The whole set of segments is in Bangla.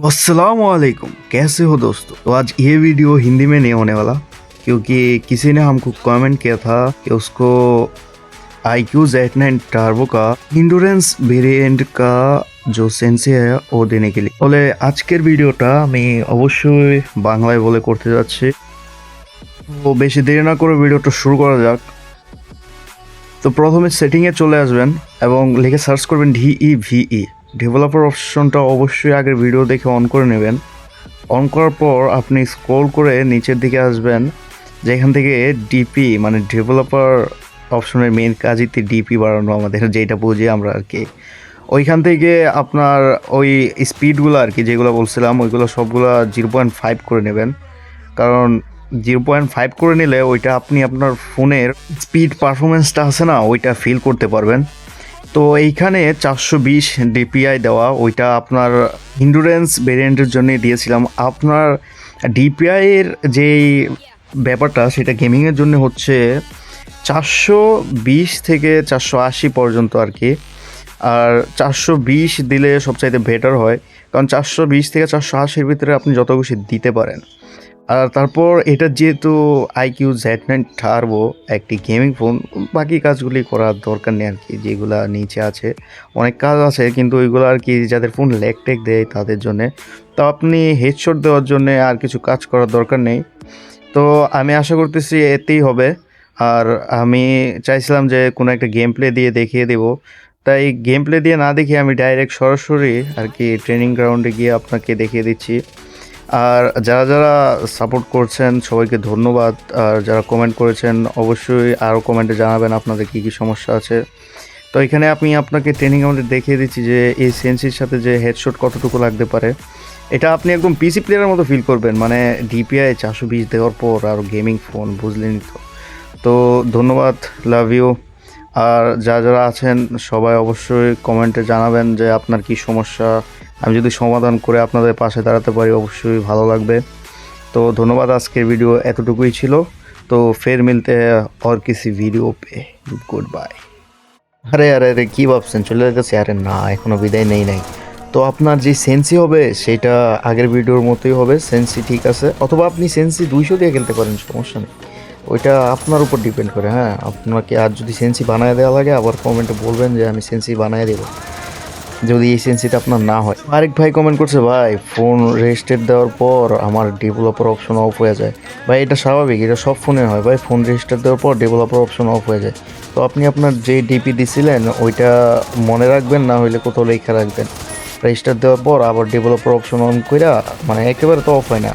अस्सलाम वालेकुम, कैसे हो दोस्तों। तो आज ये वीडियो हिंदी में नहीं होने वाला क्योंकि किसी ने हमको कमेंट किया था कि उसको IQ Z9 টার্বো का इंडोरेंस वेरिएंट का जो সেন্সি है वो देने के लिए বলে আজকের ভিডিওটা আমি অবশ্যই বাংলায় বলে করতে যাচ্ছি। তো বেশি দেরি না করে ভিডিওটা শুরু করা যাক। তো প্রথমে সেটিংয়ে চলে আসবেন এবং লিখে সার্চ করবেন DEVE। ডেভেলপার অপশনটা অবশ্যই আগের ভিডিও দেখে অন করে নেবেন। অন করার পর আপনি স্ক্রল করে নিচের দিকে আসবেন, যেখান থেকে ডিপি মানে ডেভেলপার অপশনের মেন কাজই ডিপি বাড়ানো, আমাদের যেটা বুঝি আমরা আর কি। ওইখান থেকে আপনার ওই স্পিডগুলো আর কি যেগুলো বলছিলাম ওইগুলো সবগুলো 0.5 করে নেবেন, কারণ 0.5 করে নিলে ওইটা আপনি আপনার ফোনের স্পিড পারফরমেন্সটা আছে না ওইটা ফিল করতে পারবেন। তো এইখানে 420 DPI দেওয়া, ওইটা আপনার ইন্ডুরেন্স ভেরিয়েন্টের জন্য দিয়েছিলাম। আপনার ডিপিআইয়ের যেই ব্যাপারটা সেটা গেমিংয়ের জন্য হচ্ছে 420 থেকে 480 পর্যন্ত আর কি। আর 420 দিলে সবচাইতে বেটার হয়, কারণ 420 থেকে 480-র ভিতরে আপনি যত খুশি দিতে পারেন। আর তারপর এটা যেহেতু IQ Z9 টার্বো একটি গেমিং ফোন, বাকি কাজগুলি করার দরকার নেই আর কি। যেগুলো নিচে আছে অনেক কাজ আছে, কিন্তু ওইগুলো আর কি যাদের ফোন ল্যাগ টেক দেয় তাদের জন্যে। তো আপনি হেডশট দেওয়ার জন্যে আর কিছু কাজ করার দরকার নেই। তো আমি আশা করতেছি এতেই হবে। আর আমি চাইছিলাম যে কোনো একটা গেম প্লে দিয়ে দেখিয়ে দেবো, তাই গেম প্লে দিয়ে না দেখিয়ে আমি ডাইরেক্ট সরাসরি আর কি ট্রেনিং গ্রাউন্ডে গিয়ে আপনাকে দেখিয়ে দিচ্ছি। আর যারা যারা সাপোর্ট করছেন সবাইকে ধন্যবাদ। আর যারা কমেন্ট করেছেন অবশ্যই আরও কমেন্টে জানাবেন আপনাদের কী কী সমস্যা আছে। তো এখানে আমি আপনাকে ট্রেনিং আমাদের দেখিয়ে দিচ্ছি যে এই সেন্সির সাথে যে হেডশট কতটুকু লাগতে পারে। এটা আপনি একদম পিসি প্লেয়ারের মতো ফিল করবেন, মানে DPI 420 দেওয়ার পর আর গেমিং ফোন, বুঝলেনই তো। তো ধন্যবাদ, লাভ ইউ। আর যারা আছেন সবাই অবশ্যই কমেন্টে জানাবেন যে আপনার কি সমস্যা, আমি যদি সমাধান করে আপনাদের পাশে দাঁড়াতে পারি অবশ্যই ভালো লাগবে। তো ধন্যবাদ, আজকের ভিডিও এতটুকুই ছিল। তো ফের মিলতে হ্যাঁ और किसी ভিডিও পে, গুড বাই। আরে আরে আরে কী ভাবছেন চলে যেতেছে? আরে না, এখনও বিদায় নেই নাই। তো আপনার যে সেন্সি হবে সেটা আগের ভিডিওর মতোই হবে, সেন্সি ঠিক আছে, অথবা আপনি সেন্সি 200 দিয়ে খেলতে পারেন, সমস্যা নেই। ওইটা আপনার উপর ডিপেন্ড করে। হ্যাঁ, আপনাকে আর যদি সেন্সি বানায় দেওয়া লাগে আবার কমেন্টে বলবেন যে আমি সেন্সি বানিয়ে দেবো, যদি এই সেন্সিটা আপনার না হয়। আরেক ভাই কমেন্ট করছে, ভাই ফোন রেজিস্টার দেওয়ার পর আমার ডেভেলপার অপশন অফ হয়ে যায়। ভাই এটা স্বাভাবিক, এটা সব ফোনে হয় ভাই, ফোন রেজিস্টার দেওয়ার পর ডেভেলপার অপশন অফ হয়ে যায়। তো আপনি আপনার যে ডিপি দিছিলেন ওইটা মনে রাখবেন, না হইলে কোথাও লেখা রাখবেন। রেজিস্টার দেওয়ার পর আবার ডেভেলপার অপশন অন কইরা, মানে একেবারে তো অফ হয় না,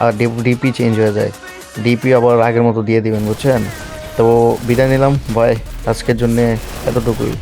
আর ডিপি চেঞ্জ হয়ে যায়, ডিপি আবার আগের মতো দিয়ে দিবেন, বুঝছেন। তো বিদায় নিলাম ভাই, আজকের জন্যে এতটুকুই।